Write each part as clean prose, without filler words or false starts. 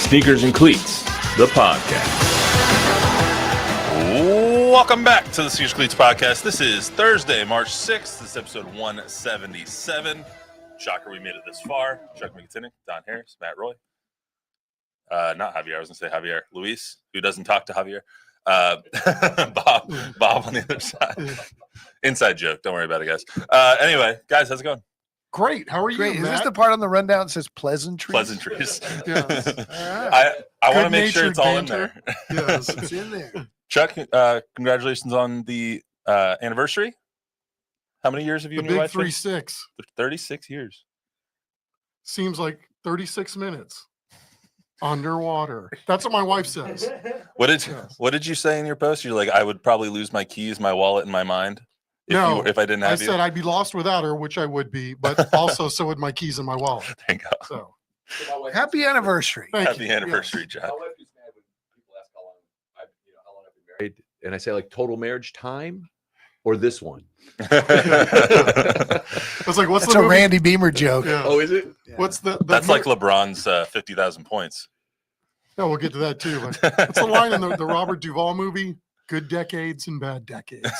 Sneakers and Cleats, the podcast. Welcome back to the Sneakers and Cleats podcast. This is Thursday, March 6th. This is episode 177. Shocker, we made it this far. Chuck McKinnon, Don Harris, Matt Roy. Not Javier. I was going to say Javier. Luis, who doesn't talk to Javier. Bob on the other side. Inside joke. Don't worry about it, guys. Anyway, guys, how's it going? Great. How are you, Matt? Is this the part on the rundown that says pleasantries? Pleasantries. Yes. Right. I want to make sure it's all in there. Yes, It's in there. Chuck, congratulations on the anniversary. How many years have you The and your big wife? 36. 36 years. Seems like 36 minutes underwater. That's what my wife says. What did you say in your post? You're like, I would probably lose my keys, my wallet, and my mind if I didn't have I said I'd be lost without her, which I would be, but also so would my keys and my wallet. There you go. So Happy anniversary. Happy anniversary, Jack. My wife gets mad when people ask how long I've been married, and I say like total marriage time or this one. I was like, what's That's the a movie? Randy Beamer joke. Yeah. Oh, is it? What's the That's like LeBron's 50,000 points. No, we'll get to that too. But what's the line in the Robert Duvall movie? Good decades and bad decades.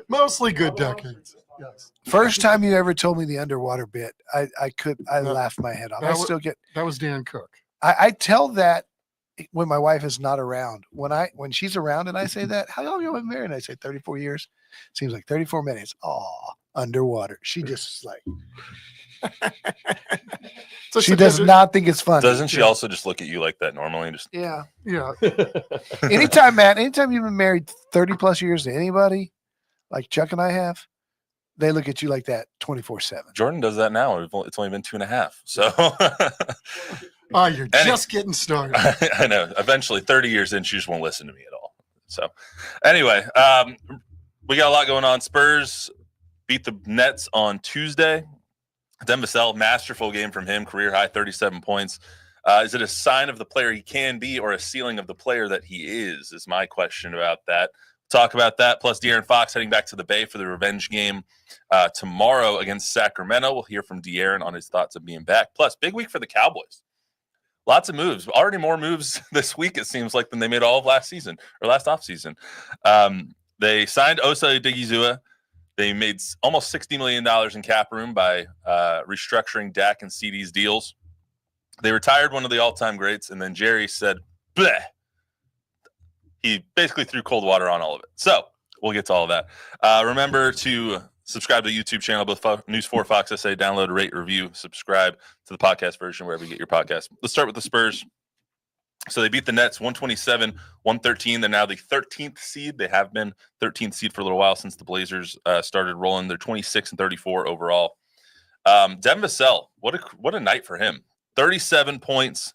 Mostly good decades. Yes. First time you ever told me the underwater bit, I laughed my head off. I That wa- still get. That was Dan Cook. I tell that when my wife is not around. When she's around and I say that, how long have you been married? And I say 34 years. Seems like 34 minutes. Aw, underwater. She just like. So She does not think it's funny. Doesn't she also just look at you like that normally? Just Yeah. Yeah. Anytime, Matt, anytime you've been married 30 plus years to anybody, like Chuck and I have, they look at you like that 24/7. Jordan does that now. It's only been 2.5. So You're just getting started. I know. Eventually, 30 years in, she just won't listen to me at all. So anyway, we got a lot going on. Spurs beat the Nets on Tuesday. Devin Vassell, masterful game from him, career high 37 points. Is it a sign of the player he can be or a ceiling of the player that he is my question about that. Talk about that. Plus, De'Aaron Fox heading back to the Bay for the revenge game tomorrow against Sacramento. We'll hear from De'Aaron on his thoughts of being back. Plus, big week for the Cowboys. Lots of moves. Already more moves this week, it seems like, than they made all of last season or last offseason. They signed Osa Odigizuwa. They made almost $60 million in cap room by restructuring Dak and CD's deals. They retired one of the all-time greats, and then Jerry said, bleh. He basically threw cold water on all of it. So we'll get to all of that. Remember to subscribe to the YouTube channel, both News 4 Fox SA, download, rate, review, subscribe to the podcast version wherever you get your podcast. Let's start with the Spurs. So they beat the Nets 127-113. They're now the 13th seed. They have been 13th seed for a little while since the Blazers started rolling. They're 26-34 overall. Devin Vassell, what a night for him. 37 points,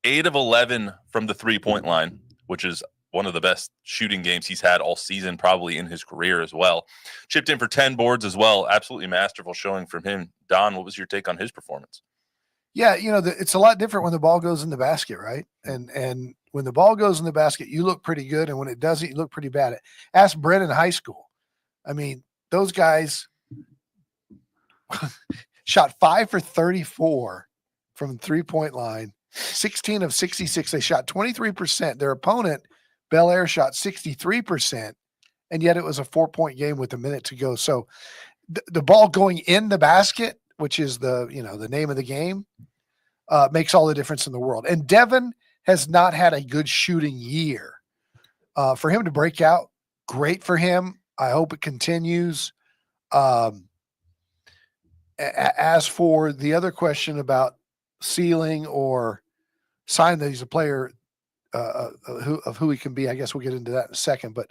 8 of 11 from the three-point line, which is one of the best shooting games he's had all season, probably in his career as well. Chipped in for 10 boards as well. Absolutely masterful showing from him. Don, what was your take on his performance? Yeah, it's a lot different when the ball goes in the basket, right? And when the ball goes in the basket, you look pretty good, and when it doesn't, you look pretty bad. Ask Brett in high school. I mean, those guys shot 5 for 34 from the three-point line, 16 of 66. They shot 23%. Their opponent, Bel Air, shot 63%, and yet it was a 4-point game with a minute to go. So the ball going in the basket, which is the name of the game, makes all the difference in the world. And Devin has not had a good shooting year. For him to break out, great for him. I hope it continues. As for the other question about ceiling or sign that he's a player of who he can be, I guess we'll get into that in a second. But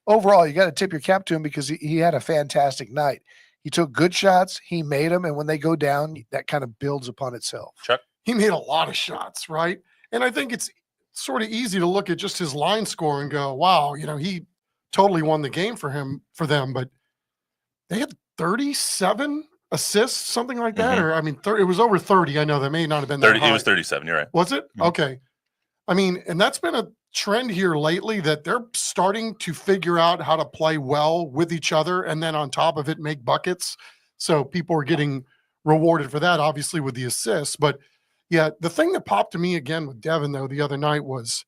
overall, you got to tip your cap to him because he had a fantastic night. He took good shots. He made them. And when they go down, that kind of builds upon itself. Chuck? He made a lot of shots, right? And I think it's sort of easy to look at just his line score and go, wow, he totally won the game for them. But they had 37 assists, something like that. Or, it was over 30. I know that may not have been 30. that high. It was 37. You're right. Was it? Okay. And that's been a trend here lately that they're starting to figure out how to play well with each other. And then on top of it, make buckets. So people are getting rewarded for that, obviously with the assists, but Yeah, the thing that popped to me again with Devin though the other night was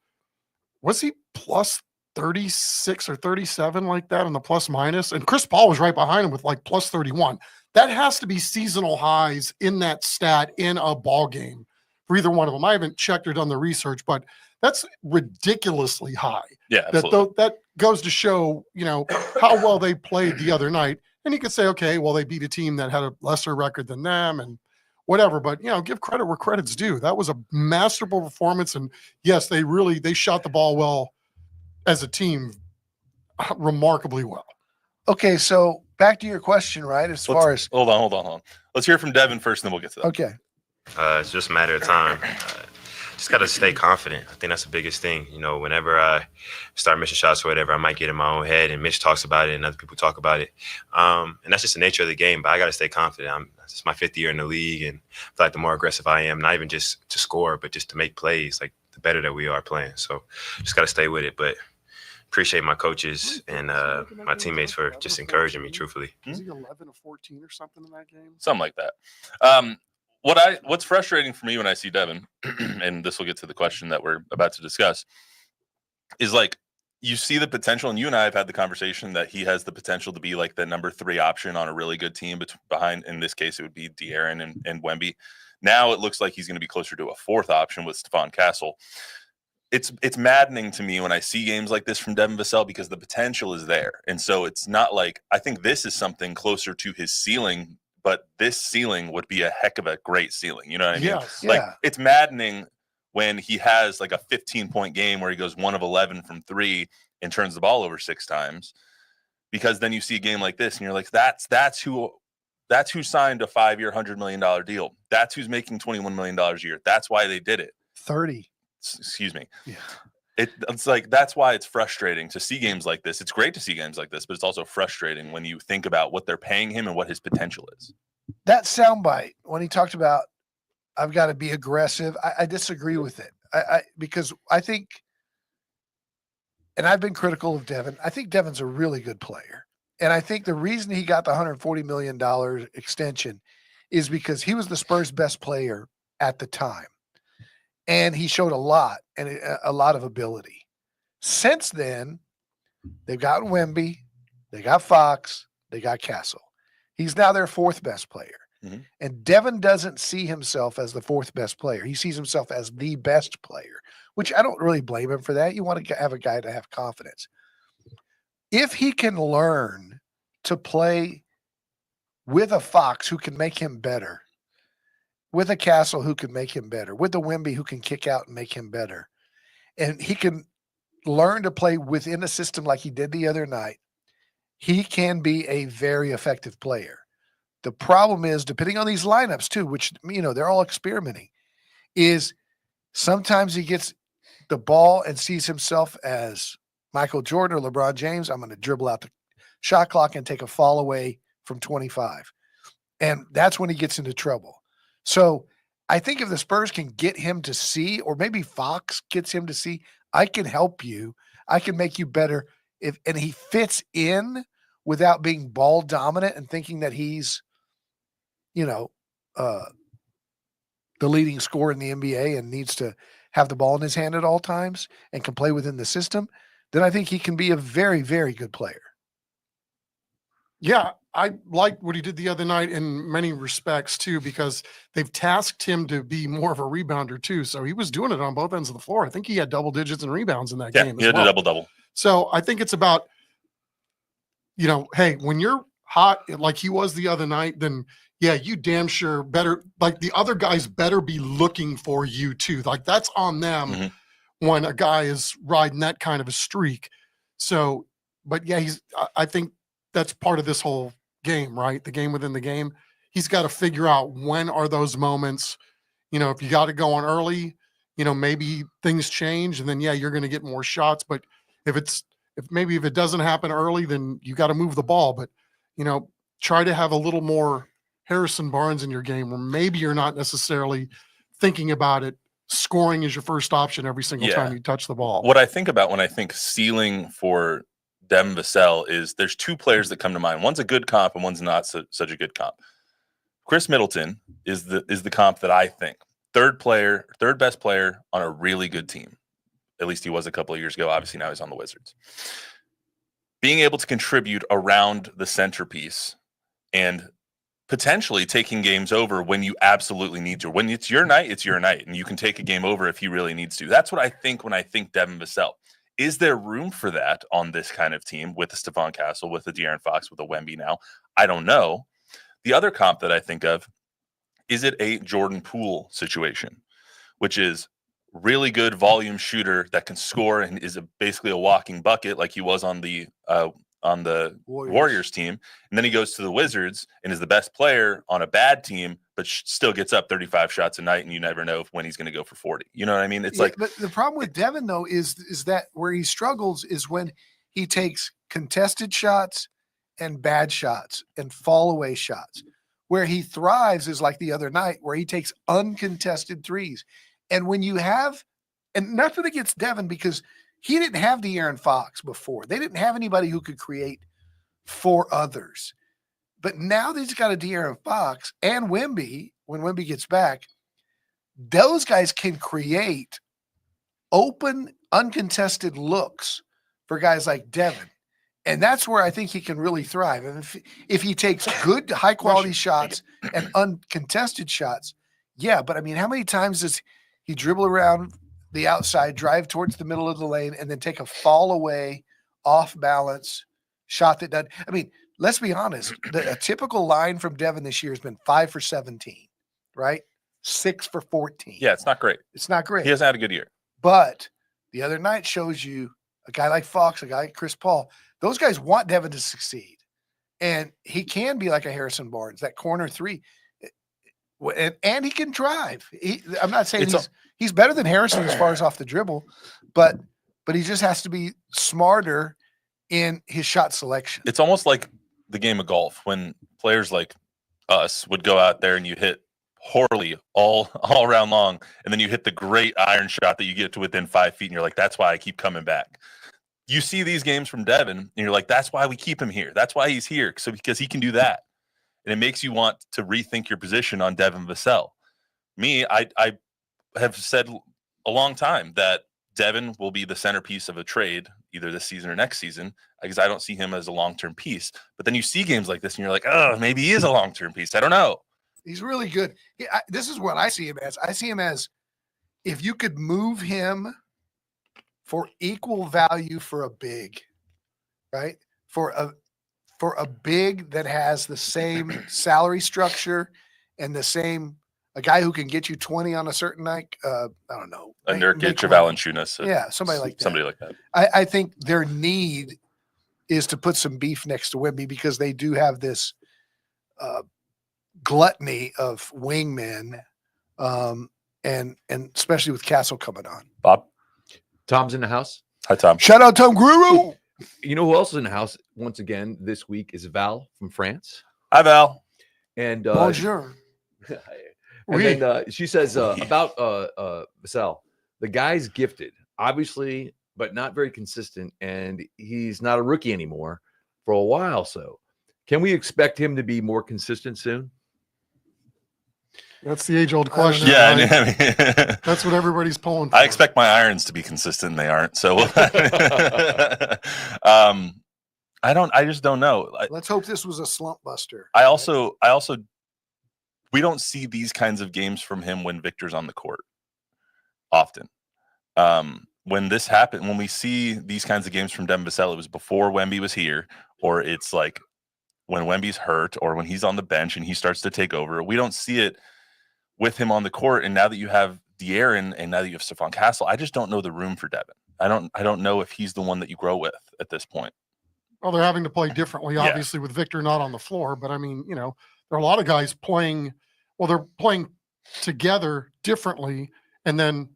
he plus 36 or 37 like that in the plus minus? And Chris Paul was right behind him with like plus 31. That has to be seasonal highs in that stat in a ball game for either one of them. I haven't checked or done the research, but that's ridiculously high. Yeah, absolutely. That goes to show, how well they played the other night. And you could say, okay, well, they beat a team that had a lesser record than them and whatever, but give credit where credit's due. That was a masterful performance. And yes, they shot the ball well as a team, remarkably well. Okay, so back to your question, right? Hold on. Let's hear from Devin first, and then we'll get to that. Okay. It's just a matter of time. Just got to stay confident. I think that's the biggest thing. Whenever I start missing shots or whatever, I might get in my own head, and Mitch talks about it and other people talk about it. And that's just the nature of the game, but I got to stay confident. It's my 5th year in the league, and I feel like the more aggressive I am, not even just to score, but just to make plays, like the better that we are playing. So just got to stay with it. But appreciate my coaches and my teammates for just encouraging me, truthfully. Was he 11 or 14 or something in that game? Something like that. What's frustrating for me when I see Devin, and this will get to the question that we're about to discuss, is like you see the potential, and you and I have had the conversation that he has the potential to be like the number 3 option on a really good team behind, in this case, it would be De'Aaron and Wemby. Now it looks like he's going to be closer to a 4th option with Stephon Castle. It's maddening to me when I see games like this from Devin Vassell because the potential is there. And so it's not like, I think this is something closer to his ceiling, but this ceiling would be a heck of a great ceiling. You know what I mean? Yes. Like Yeah. it's maddening when he has like a 15-point game where he goes 1 of 11 from 3 and turns the ball over 6 times, because then you see a game like this and you're like, that's who signed a 5-year, $100 million deal. That's who's making $21 million a year. That's why they did it. 30. Excuse me. Yeah. It's like, that's why it's frustrating to see games like this. It's great to see games like this, but it's also frustrating when you think about what they're paying him and what his potential is. That soundbite when he talked about, I've got to be aggressive. I disagree with it. Because I think, and I've been critical of Devin. I think Devin's a really good player. And I think the reason he got the $140 million extension is because he was the Spurs' best player at the time. And he showed a lot of ability. Since then, they've gotten Wemby, they got Fox, they got Castle. He's now their 4th best player. Mm-hmm. And Devin doesn't see himself as the 4th best player. He sees himself as the best player, which I don't really blame him for that. You want to have a guy to have confidence. If he can learn to play with a Fox who can make him better, with a Castle who can make him better, with a Wemby who can kick out and make him better, and he can learn to play within a system like he did the other night, he can be a very effective player. The problem is, depending on these lineups too, which, they're all experimenting, is sometimes he gets the ball and sees himself as Michael Jordan or LeBron James. I'm going to dribble out the shot clock and take a fall away from 25. And that's when he gets into trouble. So I think if the Spurs can get him to see, or maybe Fox gets him to see, I can help you. I can make you better. And he fits in without being ball dominant and thinking that he's, the leading scorer in the NBA and needs to have the ball in his hand at all times and can play within the system, then I think he can be a very, very good player. Yeah, I liked what he did the other night in many respects too, because they've tasked him to be more of a rebounder too. So he was doing it on both ends of the floor. I think he had double digits in rebounds in that game. He had a double-double. So I think it's about, hey, when you're hot like he was the other night, then yeah, you damn sure better, like the other guys better be looking for you too. Like that's on them when a guy is riding that kind of a streak. So, but yeah, I think that's part of this whole game, right? The game within the game. He's got to figure out when are those moments, if you got to go on early, maybe things change and then, yeah, you're going to get more shots. But if it doesn't happen early, then you got to move the ball. But, try to have a little more Harrison Barnes in your game where maybe you're not necessarily thinking about it. Scoring is your first option every single time you touch the ball. What I think about when I think ceiling for Devin Vassell is there's 2 players that come to mind. One's a good comp and one's not such a good comp. Chris Middleton is the comp that I think. third best player on a really good team. At least he was a couple of years ago. Obviously, now he's on the Wizards. Being able to contribute around the centerpiece and potentially taking games over when you absolutely need to. When it's your night, and you can take a game over if he really needs to. That's what I think when I think Devin Vassell. Is there room for that on this kind of team with the Stephon Castle, with the De'Aaron Fox, with the Wemby now? I don't know. The other comp that I think of, is it a Jordan Poole situation, which is really good volume shooter that can score and is basically a walking bucket like he was on the Warriors team. And then he goes to the Wizards and is the best player on a bad team, but still gets up 35 shots a night, and you never know when he's going to go for 40. You know what I mean? It's like, but the problem with Devin though is that where he struggles is when he takes contested shots and bad shots and fall away shots. Where he thrives is like the other night where he takes uncontested threes. And when you have, and nothing against Devin, because he didn't have De'Aaron Fox before. They didn't have anybody who could create for others. But now that he's got a De'Aaron Fox and Wemby, when Wemby gets back, those guys can create open, uncontested looks for guys like Devin. And that's where I think he can really thrive. And if he takes good, high-quality shots and uncontested shots, yeah. But, I mean, how many times does he dribble around the outside, drive towards the middle of the lane, and then take a fall away, off-balance shot that doesn't – I mean, let's be honest. A typical line from Devin this year has been 5 for 17, right? 6 for 14. yeah, it's not great. It's not great. He hasn't had a good year. But the other night shows you a guy like Fox, a guy like Chris Paul – those guys want Devin to succeed, and he can be like a Harrison Barnes, that corner three, and he can drive. I'm not saying he's better than Harrison as far as off the dribble, but he just has to be smarter in his shot selection. It's almost like the game of golf when players like us would go out there and you hit horribly all round long, and then you hit the great iron shot that you get to within 5 feet, and you're like, that's why I keep coming back. You see these games from Devin, and you're like, that's why we keep him here. That's why he's here, because he can do that. And it makes you want to rethink your position on Devin Vassell. Me, I have said a long time that Devin will be the centerpiece of a trade, either this season or next season, because I don't see him as a long-term piece. But then you see games like this, and you're like, oh, maybe he is a long-term piece. I don't know. He's really good. This is what I see him as. I see him as if you could move him for equal value for a big, right? For a big that has the same salary structure and the same, a guy who can get you 20 on a certain night. I don't know. A Nurkic or Valanciunas. Yeah, somebody like that. Somebody like that. I think their need is to put some beef next to Wemby because they do have this gluttony of wingmen, and especially with Castle coming on. Bob? Tom's in the house. Hi, Tom. Shout out Tom Guru. You know who else is in the house once again this week is Val from France. Hi, Val. And Bonjour. and then she says about Vassell, the guy's gifted, obviously, but not very consistent, and he's not a rookie anymore for a while. So can we expect him to be more consistent soon? That's the age-old question. Yeah, right? I mean, That's what everybody's pulling for. I expect my irons to be consistent, and they aren't. So, I just don't know. Let's hope this was a slump buster. I also, we don't see these kinds of games from him when Victor's on the court often. When this happened, when we see these kinds of games from Devin Vassell, it was before Wemby was here, or it's like when Wemby's hurt, or when he's on the bench and he starts to take over. We don't see it with him on the court. And now that you have De'Aaron and now that you have Stephon Castle, I just don't know the room for Devin. I don't know if he's the one that you grow with at this point. Well, they're having to play differently, Yeah. obviously, with Victor not on the floor. But I mean, there are a lot of guys playing. Well, they're playing together differently, and then,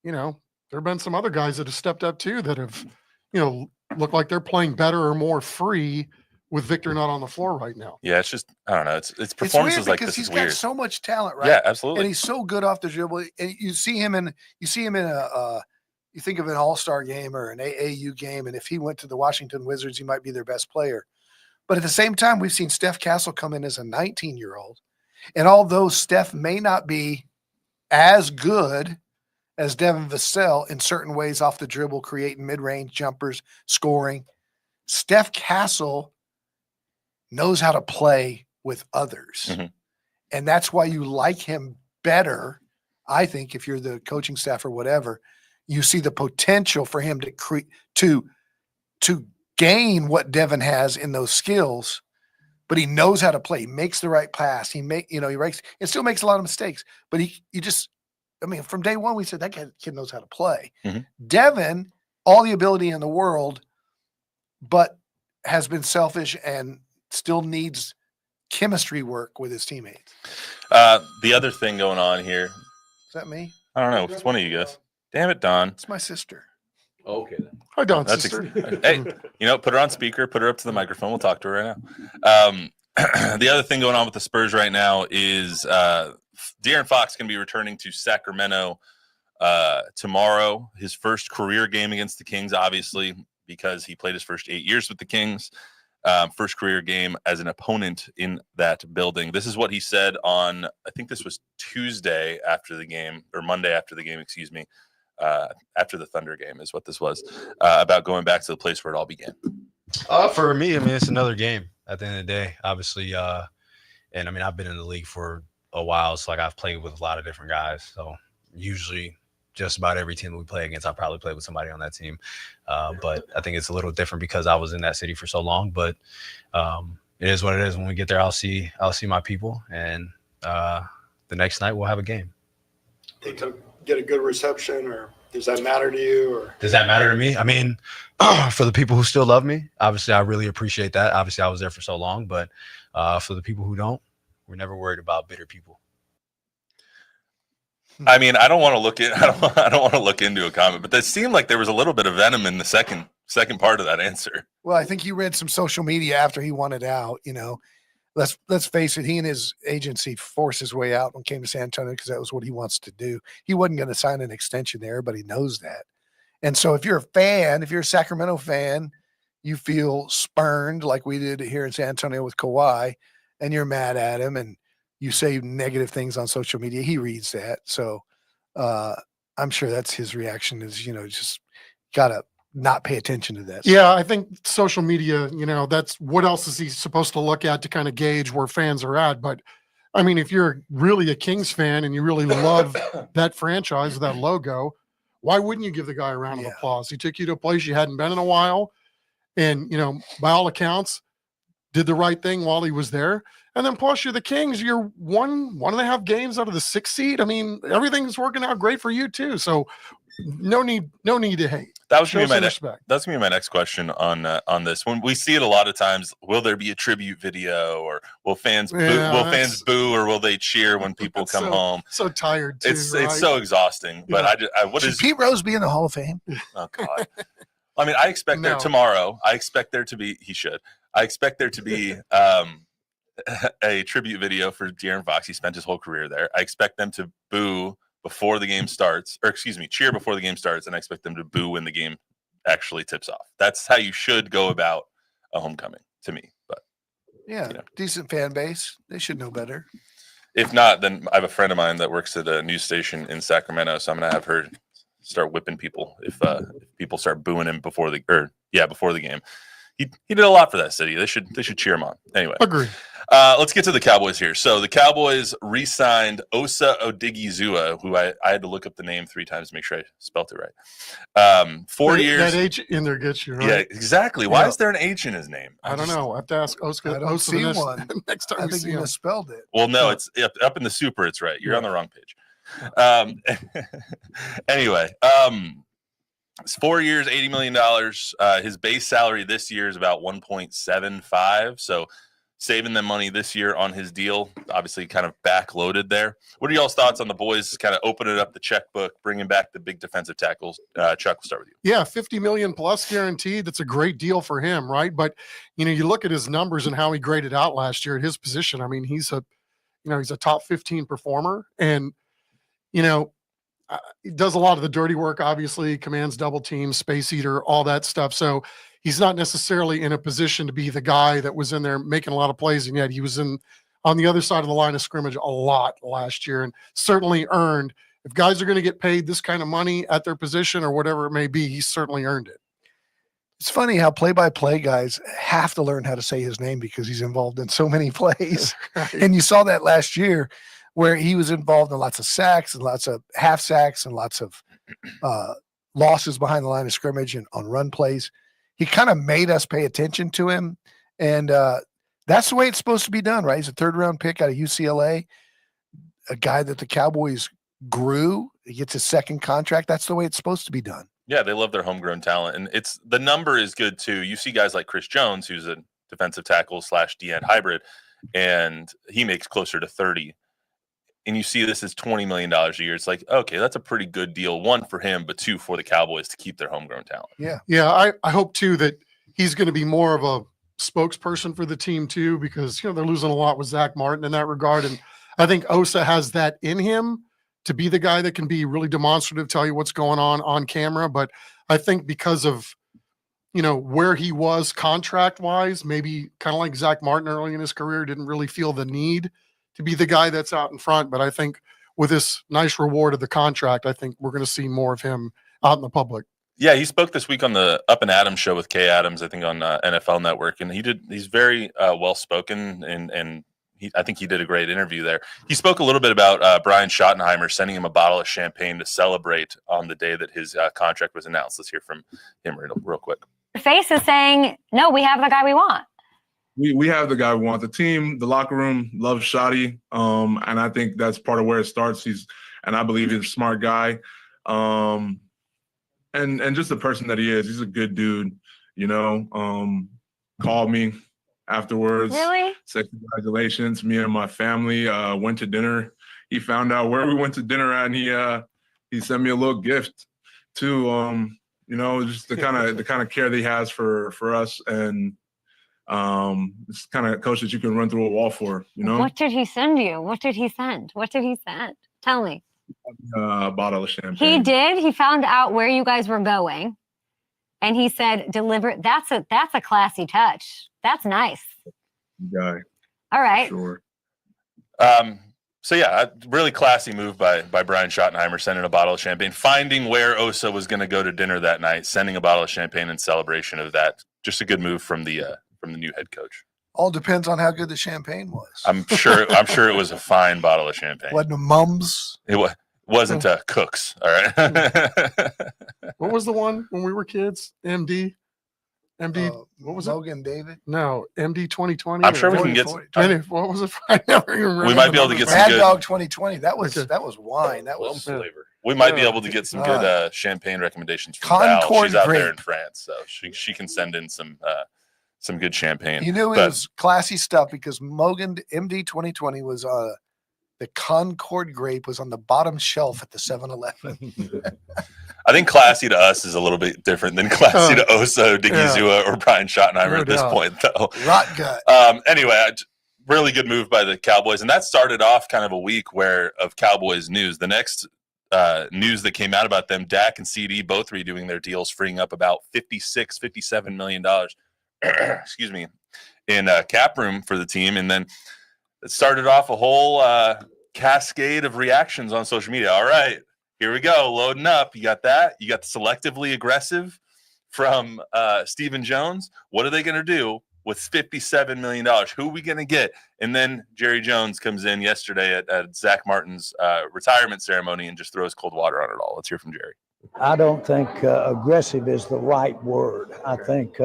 there have been some other guys that have stepped up too that have, look like they're playing better or more free with Victor not on the floor right now. Yeah, it's just, I don't know. It's It's performances weird like because this is he's got weird. so much talent, right? Yeah, absolutely. And he's so good off the dribble. And you see him in a you think of an all-star game or an AAU game, and if he went to the Washington Wizards, he might be their best player. But at the same time, we've seen Steph Castle come in as a 19-year-old. And although Steph may not be as good as Devin Vassell in certain ways off the dribble, creating mid-range jumpers, scoring. Steph Castle knows how to play with others. Mm-hmm. And that's why you like him better. I think if you're the coaching staff or whatever, you see the potential for him to gain what Devin has in those skills, but he knows how to play. He makes the right pass. He still makes a lot of mistakes, but from day one, we said that kid knows how to play. Mm-hmm. Devin, all the ability in the world, but has been selfish and still needs chemistry work with his teammates. The other thing going on here. Is that me? I don't know. It's one of you guys. Damn it, Don. It's my sister. Okay. Then. Hi, Don, That's sister. Hey, put her on speaker. Put her up to the microphone. We'll talk to her right now. The other thing going on with the Spurs right now is De'Aaron Fox going to be returning to Sacramento tomorrow. His first career game against the Kings, obviously, because he played his first 8 years with the Kings. First career game as an opponent in that building. This is what he said on, I think this was Tuesday after the game, or Monday after the game, excuse me, after the Thunder game is what this was, about going back to the place where it all began. For me, it's another game at the end of the day, obviously. And I've been in the league for a while, so I've played with a lot of different guys. So usually just about every team that we play against, I'll probably play with somebody on that team. But I think it's a little different because I was in that city for so long. But it is what it is. When we get there, I'll see my people, and the next night we'll have a game. They get a good reception, or does that matter to you? Or does that matter to me? For the people who still love me, obviously I really appreciate that. Obviously I was there for so long, but for the people who don't, we're never worried about bitter people. I don't want to look at. I don't want to look into a comment, but it seemed like there was a little bit of venom in the second part of that answer. Well, I think he read some social media after he wanted out. Let's face it. He and his agency forced his way out and came to San Antonio because that was what he wants to do. He wasn't going to sign an extension there, but he knows that. And so, if you're a fan, if you're a Sacramento fan, you feel spurned like we did here in San Antonio with Kawhi, and you're mad at him and you say negative things on social media. He reads that. So I'm sure that's his reaction is, just got to not pay attention to that. Yeah, I think social media, that's what else is he supposed to look at to kind of gauge where fans are at. But if you're really a Kings fan and you really love that franchise, that logo, why wouldn't you give the guy a round of applause? He took you to a place you hadn't been in a while. And, by all accounts, did the right thing while he was there. And then plus you're the Kings, you're 1.5 games out of the 6th seed. Everything's working out great for you too. So no need to hate. That was going to be my next question on this. When we see it a lot of times, will there be a tribute video, or will fans boo, or will they cheer when people come home? So tired too. It's so exhausting. But should Pete Rose be in the Hall of Fame? Oh God. I expect there tomorrow. I expect there to be. He should. I expect there to be a tribute video for De'Aaron Fox. He spent his whole career there. I expect them to boo before the game starts, cheer before the game starts, and I expect them to boo when the game actually tips off. That's how you should go about a homecoming, to me. But decent fan base. They should know better. If not, then I have a friend of mine that works at a news station in Sacramento, so I'm gonna have her start whipping people if people start booing him before the game. He did a lot for that city. They should cheer him on. Anyway, agree. Let's get to the Cowboys here. So the Cowboys re-signed Osa Odigizuwa, who I had to look up the name 3 times to make sure I spelt it right. 4 years. That H in there gets you, right? Yeah, exactly. Why is there an H in his name? I don't know. I have to ask Osa. I don't see one. Next time I think you misspelled it. Well, no, it's up in the super. It's right. You're on the wrong page. Anyway, it's 4 years, $80 million. His base salary this year is about 1.75. So saving them money this year on his deal, obviously kind of backloaded there. What are y'all's thoughts on the boys kind of opening up the checkbook, bringing back the big defensive tackles? Chuck, we'll start with you. Yeah, $50 million plus guaranteed. That's a great deal for him, right? But, you look at his numbers and how he graded out last year at his position. He's a top 15 performer, and, he does a lot of the dirty work, obviously, commands double teams, space eater, all that stuff. So he's not necessarily in a position to be the guy that was in there making a lot of plays, and yet he was in on the other side of the line of scrimmage a lot last year, and certainly earned. If guys are going to get paid this kind of money at their position or whatever it may be, he's certainly earned it. It's funny how play-by-play guys have to learn how to say his name because he's involved in so many plays. Right. And you saw that last year where he was involved in lots of sacks and lots of half sacks and lots of losses behind the line of scrimmage and on run plays. He kind of made us pay attention to him. And that's the way it's supposed to be done, right? He's a third-round pick out of UCLA, a guy that the Cowboys grew. He gets his second contract. That's the way it's supposed to be done. Yeah, they love their homegrown talent, and the number is good too. You see guys like Chris Jones, who's a defensive tackle / DN hybrid, and he makes closer to 30. And you see this is $20 million a year. It's like, okay, that's a pretty good deal. One for him, but two for the Cowboys to keep their homegrown talent. Yeah. I hope too that he's going to be more of a spokesperson for the team too, because they're losing a lot with Zach Martin in that regard, and I think Osa has that in him to be the guy that can be really demonstrative, tell you what's going on camera. But I think because of, where he was contract-wise, maybe kind of like Zach Martin early in his career, didn't really feel the need to be the guy that's out in front. But I think with this nice reward of the contract, I think we're going to see more of him out in the public. Yeah, he spoke this week on the Up and Adams show with Kay Adams, I think on NFL Network, and he's very well-spoken, and I think he did a great interview there. He spoke a little bit about Brian Schottenheimer sending him a bottle of champagne to celebrate on the day that his contract was announced. Let's hear from him real quick. Face is saying, no, we have the guy we want. We have the guy we want. The team, the locker room loves Shotty, and I think that's part of where it starts. And I believe he's a smart guy, and just the person that he is. He's a good dude, called me afterwards. Really? Said congratulations. Me and my family went to dinner. He found out where we went to dinner at, and he sent me a little gift too. Just the kind of care that he has for us, and it's kind of coach that you can run through a wall for. What did he send you? What did he send? Tell me. A bottle of champagne. He did. He found out where you guys were going, and he said, "Deliver." That's a classy touch. That's nice. Guy. All right. Sure. So yeah, a really classy move by Brian Schottenheimer, sending a bottle of champagne, finding where Osa was going to go to dinner that night, sending a bottle of champagne in celebration of that. Just a good move from the new head coach. All depends on how good the champagne was. I'm sure it was a fine bottle of champagne. Wasn't a Mums? It wasn't a Cook's. All right. What was the one when we were kids? MD, what was Logan it? David? No, MD 2020. I'm sure we can get. What was it? I never even remember. We might be able to get some Mad good Dog 2020. That was wine. That was flavor. We might be able to get some good champagne recommendations from Val. She's out there in France, so she can send in some good champagne. It was classy stuff because Mogan MD 2020 was the Concord grape was on the bottom shelf at the 7-Eleven. I think classy to us is a little bit different than classy to Osa Odigizuwa or Brian Schottenheimer at this point, though. Rot gut. Anyway, really good move by the Cowboys, and that started off kind of a week of Cowboys news. The next news that came out about them, Dak and CD both redoing their deals, freeing up about $57 million. Excuse me, in cap room for the team, and then it started off a whole cascade of reactions on social media. All right, here we go, loading up. You got that. You got the selectively aggressive from Stephen Jones. What are they going to do with $57 million? Who are we going to get? And then Jerry Jones comes in yesterday at Zach Martin's retirement ceremony and just throws cold water on it all. Let's hear from Jerry. I don't think aggressive is the right word. I think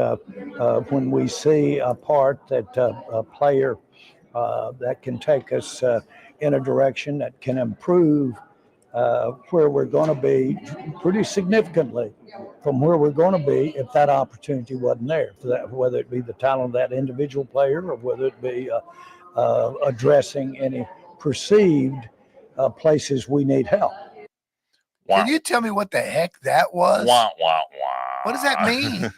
when we see a part that a player that can take us in a direction that can improve where we're going to be pretty significantly from where we're going to be if that opportunity wasn't there, for that, whether it be the talent of that individual player or whether it be addressing any perceived places we need help. Can you tell me what the heck that was? Wah, wah, wah. What does that mean?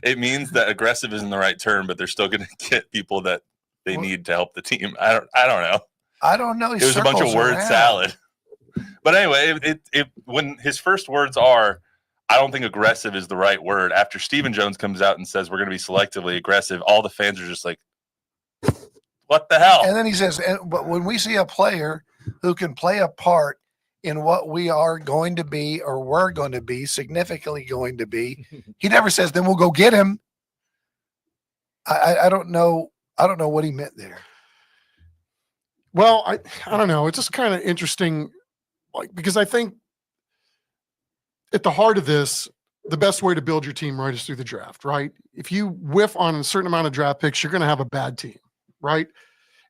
It means that aggressive isn't the right term, but they're still going to get people that they need to help the team. I don't know. I don't know. It was a bunch of word salad. But anyway, it when his first words are, I don't think aggressive is the right word. After Stephen Jones comes out and says we're going to be selectively aggressive, all the fans are just like, What the hell? And then he says, but when we see a player who can play a part in what we are going to be or we're going to be, significantly going to be, he never says, then we'll go get him. I don't know. I don't know what he meant there. Well, I don't know. It's just kind of interesting, like, because I think at the heart of this, the best way to build your team right is through the draft, right? If you whiff on a certain amount of draft picks, you're going to have a bad team, right?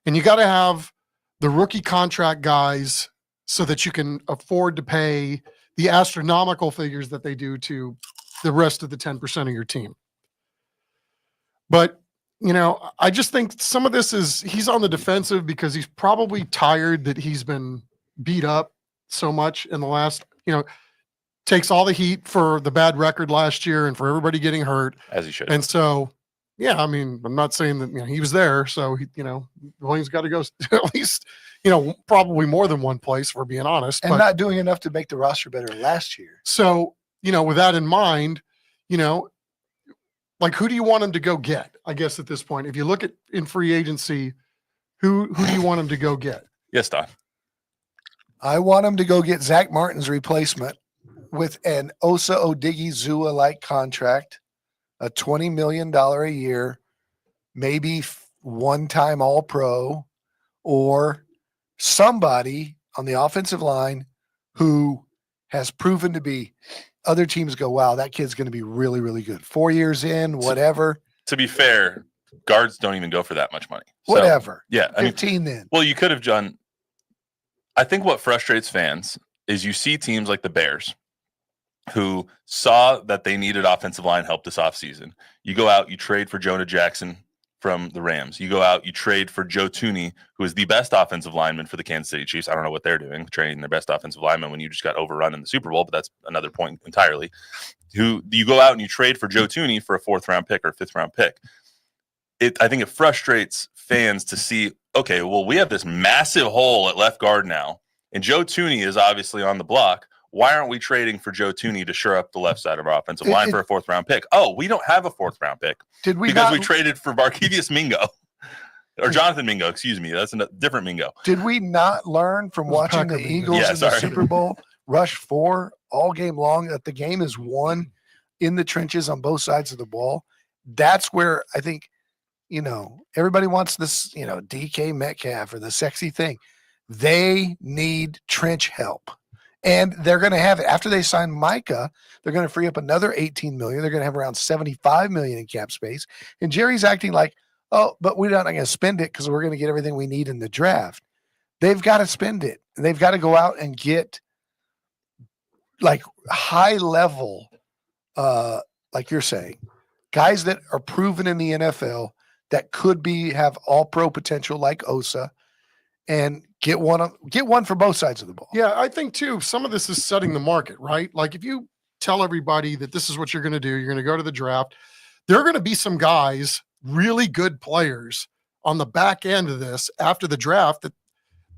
And you got to have the rookie contract guys so that you can afford to pay the astronomical figures that they do to the rest of the 10% of your team. But, you know, I just think some of this is he's on the defensive because he's probably tired that he's been beat up so much in the last, you know, takes all the heat for the bad record last year and for everybody getting hurt. As he should. And so, yeah, I mean, I'm not saying that, you know, he was there. So, you know, Williams got to go at least, you know, probably more than one place, if we're being honest. And not doing enough to make the roster better last year. So, you know, with that in mind, you know, like, who do you want him to go get? I guess at this point, if you look at in free agency, who do you want him to go get? Yes, Don. I want him to go get Zach Martin's replacement with an Osa Odigizuwa like contract, a $20 million a year, maybe one-time All-Pro, or somebody on the offensive line who has proven to be. Other teams go, wow, that kid's going to be really, really good. 4 years in, whatever. To be fair, guards don't even go for that much money. So, Whatever. Yeah. 15 then. Well, you could have done. I think what frustrates fans is you see teams like the Bears who saw that they needed offensive line help this offseason. You go out, you trade for Jonah Jackson from the Rams. You go out, you trade for Joe Thuney, who is the best offensive lineman for the Kansas City Chiefs. I don't know what they're doing, trading their best offensive lineman when you just got overrun in the Super Bowl, but that's another point entirely. Who you go out and you trade for Joe Thuney for a 4th-round pick or a 5th-round pick. I think it frustrates fans to see, okay, well, we have this massive hole at left guard now, and Joe Thuney is obviously on the block. Why aren't we trading for Joe Thuney to shore up the left side of our offensive line for a 4th-round pick? Oh, we don't have a 4th-round pick. Because we traded for Barkevious Mingo. Or Jonathan Mingo, excuse me. That's a different Mingo. Did we not learn from watching the Eagles in the Super Bowl rush 4 all game long that the game is won in the trenches on both sides of the ball? That's where I think, you know, everybody wants this, you know, DK Metcalf or the sexy thing. They need trench help. And they're going to have it after they sign Micah. They're going to free up another $18 million. They're going to have around $75 million in cap space. And Jerry's acting like, oh, but we're not going to spend it because we're going to get everything we need in the draft. They've got to spend it. They've got to go out and get like high level, like you're saying, guys that are proven in the NFL that could have all pro potential like Osa, and get one for both sides of the ball. Yeah, I think too, some of this is setting the market, right? Like, if you tell everybody that this is what you're going to do, you're going to go to the draft, there are going to be some guys, really good players on the back end of this after the draft that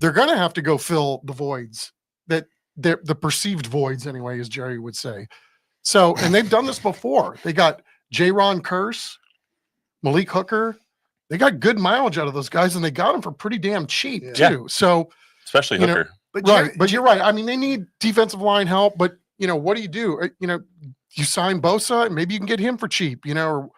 they're going to have to go fill the voids, that the perceived voids anyway, as Jerry would say. So, and they've done this before. They got J-Ron Curse, Malik Hooker. They got good mileage out of those guys, and they got them for pretty damn cheap too. So, especially Hooker. But you're right. I mean, they need defensive line help, but you know, what do? You know, you sign Bosa, and maybe you can get him for cheap, you know, or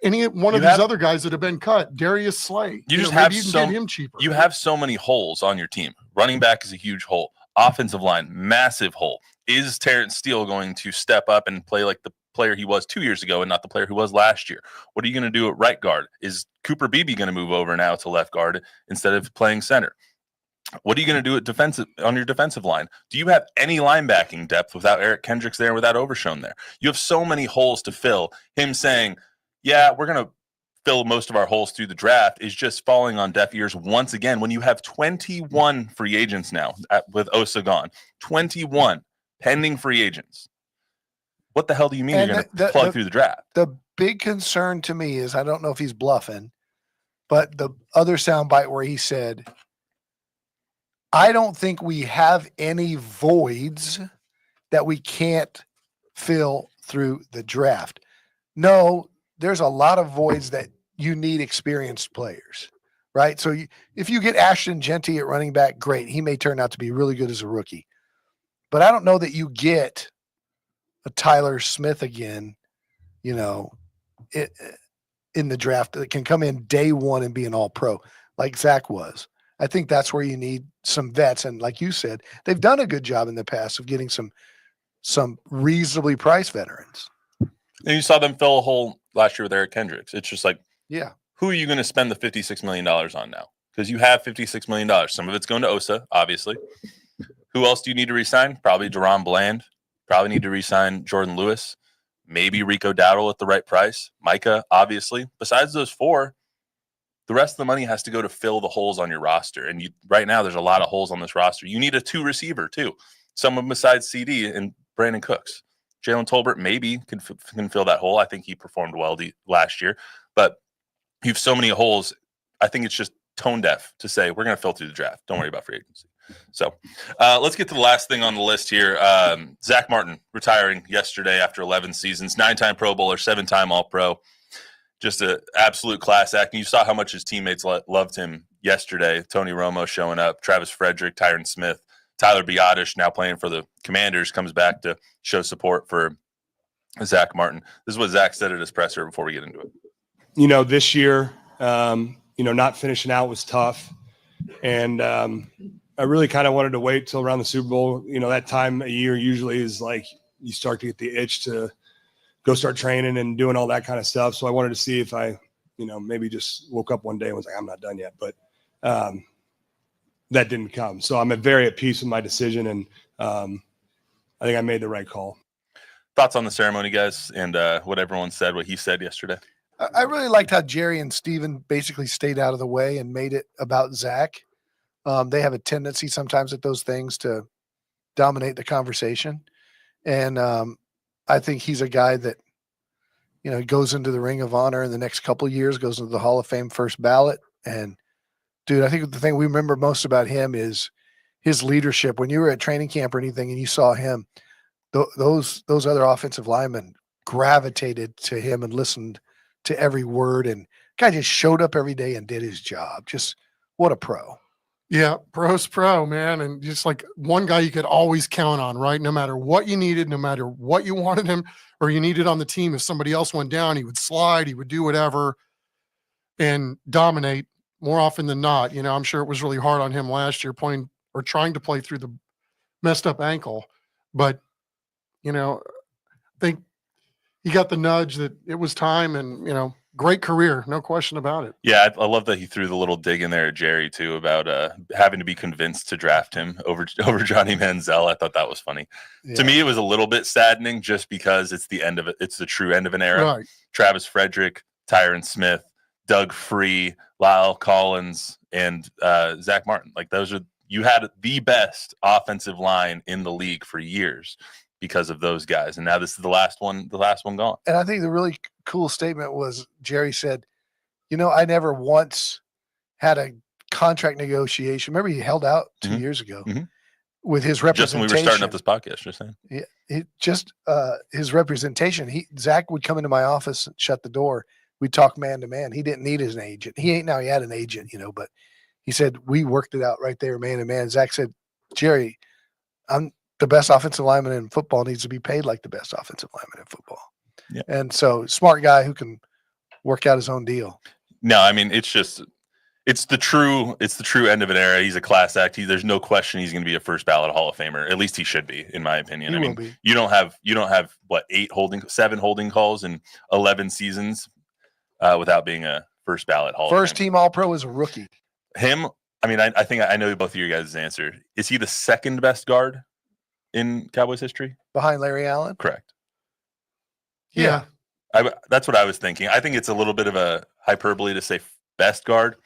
any one of these other guys that have been cut, Darius Slay. You just know, have maybe you can get him cheaper. You have so many holes on your team. Running back is a huge hole. Offensive line, massive hole. Is Terrence Steele going to step up and play like the player he was 2 years ago and not the player who was last year? What are you going to do at right guard? Is Cooper Beebe going to move over now to left guard instead of playing center? What are you going to do at on your defensive line? Do you have any linebacking depth without Eric Kendricks there, without Overshown there? You have so many holes to fill. Him saying, yeah, we're going to fill most of our holes through the draft is just falling on deaf ears once again when you have 21 free agents now with Osa gone. 21 pending free agents. What the hell do you mean you're going to plug through the draft? The big concern to me is, I don't know if he's bluffing, but the other soundbite where he said, I don't think we have any voids that we can't fill through the draft. No, there's a lot of voids that you need experienced players. right? So if you get Ashton Genty at running back, great. He may turn out to be really good as a rookie. But I don't know that you get a Tyler Smith again, in the draft that can come in day one and be an all-pro like Zach was. I think that's where you need some vets. And like you said, they've done a good job in the past of getting some reasonably priced veterans. And you saw them fill a hole last year with Eric Kendricks. It's just like, yeah, who are you going to spend the $56 million on now? Because you have $56 million. Some of it's going to Osa, obviously. Who else do you need to re-sign? Probably Deron Bland. Probably need to re-sign Jordan Lewis. Maybe Rico Dowdle at the right price. Micah, obviously. Besides those four, the rest of the money has to go to fill the holes on your roster. And right now, there's a lot of holes on this roster. You need a 2 receiver, too. Someone besides CD and Brandon Cooks. Jalen Tolbert maybe can fill that hole. I think he performed well last year. But you have so many holes, I think it's just tone deaf to say, we're going to fill through the draft. Don't worry about free agency. So let's get to the last thing on the list here. Zach Martin retiring yesterday after 11 seasons, 9-time Pro Bowler, 7-time All-Pro. Just an absolute class act. And you saw how much his teammates loved him yesterday. Tony Romo showing up, Travis Frederick, Tyron Smith, Tyler Biotish, now playing for the Commanders, comes back to show support for Zach Martin. This is what Zach said at his presser before we get into it. This year, not finishing out was tough. And I really kind of wanted to wait till around the Super Bowl. That time of year usually is like you start to get the itch to go start training and doing all that kind of stuff. So I wanted to see if I, maybe just woke up one day and was like, I'm not done yet. But that didn't come. So I'm very at peace with my decision. And I think I made the right call. Thoughts on the ceremony, guys, and what everyone said, what he said yesterday? I really liked how Jerry and Steven basically stayed out of the way and made it about Zach. They have a tendency sometimes at those things to dominate the conversation. And I think he's a guy that, goes into the Ring of Honor in the next couple of years, goes into the Hall of Fame first ballot. And, dude, I think the thing we remember most about him is his leadership. When you were at training camp or anything and you saw him, those other offensive linemen gravitated to him and listened to every word. And guy just showed up every day and did his job. Just what a pro. Yeah, pro's pro, man. And just like one guy you could always count on, right? No matter what you needed, no matter what you wanted him or you needed on the team, if somebody else went down, he would slide, he would do whatever and dominate more often than not. I'm sure it was really hard on him last year playing or trying to play through the messed up ankle. But, I think he got the nudge that it was time and, great career, no question about it. Yeah, I love that he threw the little dig in there at Jerry too about having to be convinced to draft him over Johnny Manziel. I thought that was funny. Yeah. To me, it was a little bit saddening just because it's the end of it. It's the true end of an era. Right. Travis Frederick, Tyron Smith, Doug Free, Lyle Collins, and Zach Martin. Like you had the best offensive line in the league for years because of those guys. And now this is the last one gone. And I think the really cool statement was Jerry said, I never once had a contract negotiation. Remember he held out 2 years ago with his representation. Just when we were starting up this podcast, just saying. Yeah, his representation. Zach would come into my office and shut the door. We'd talk man to man. He didn't need his agent. He had an agent, but he said, we worked it out right there, man to man. Zach said, Jerry, I'm the best offensive lineman in football needs to be paid like the best offensive lineman in football. Yeah. And so smart guy who can work out his own deal. No, I mean, it's the true end of an era. He's a class act. There's no question he's going to be a first ballot Hall of Famer. At least he should be, in my opinion. He I mean, will be. you don't have what 7 holding calls in 11 seasons without being a first ballot Hall of Famer. First team All-Pro is a rookie. Him. I mean, I think I know both of your guys' answer. Is he the second best guard in Cowboys history? Behind Larry Allen? Correct. Yeah. That's what I was thinking. I think it's a little bit of a hyperbole to say best guard,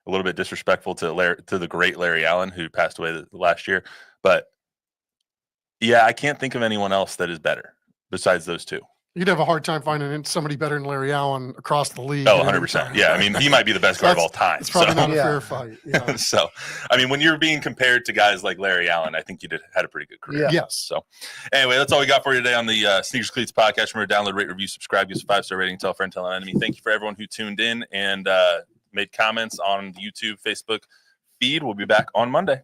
a little bit disrespectful to the great Larry Allen, who passed away last year. But yeah, I can't think of anyone else that is better besides those two. You'd have a hard time finding somebody better than Larry Allen across the league. Oh, 100%. Yeah, I mean, he might be the best guard of all time. It's probably not a fair fight. Yeah. So, I mean, when you're being compared to guys like Larry Allen, I think you had a pretty good career. Yeah. Yes. So, anyway, that's all we got for you today on the Sneakers Cleats podcast. Remember, download, rate, review, subscribe, give us a 5-star rating, tell a friend, tell an enemy. Thank you for everyone who tuned in, and made comments on the YouTube, Facebook feed. We'll be back on Monday.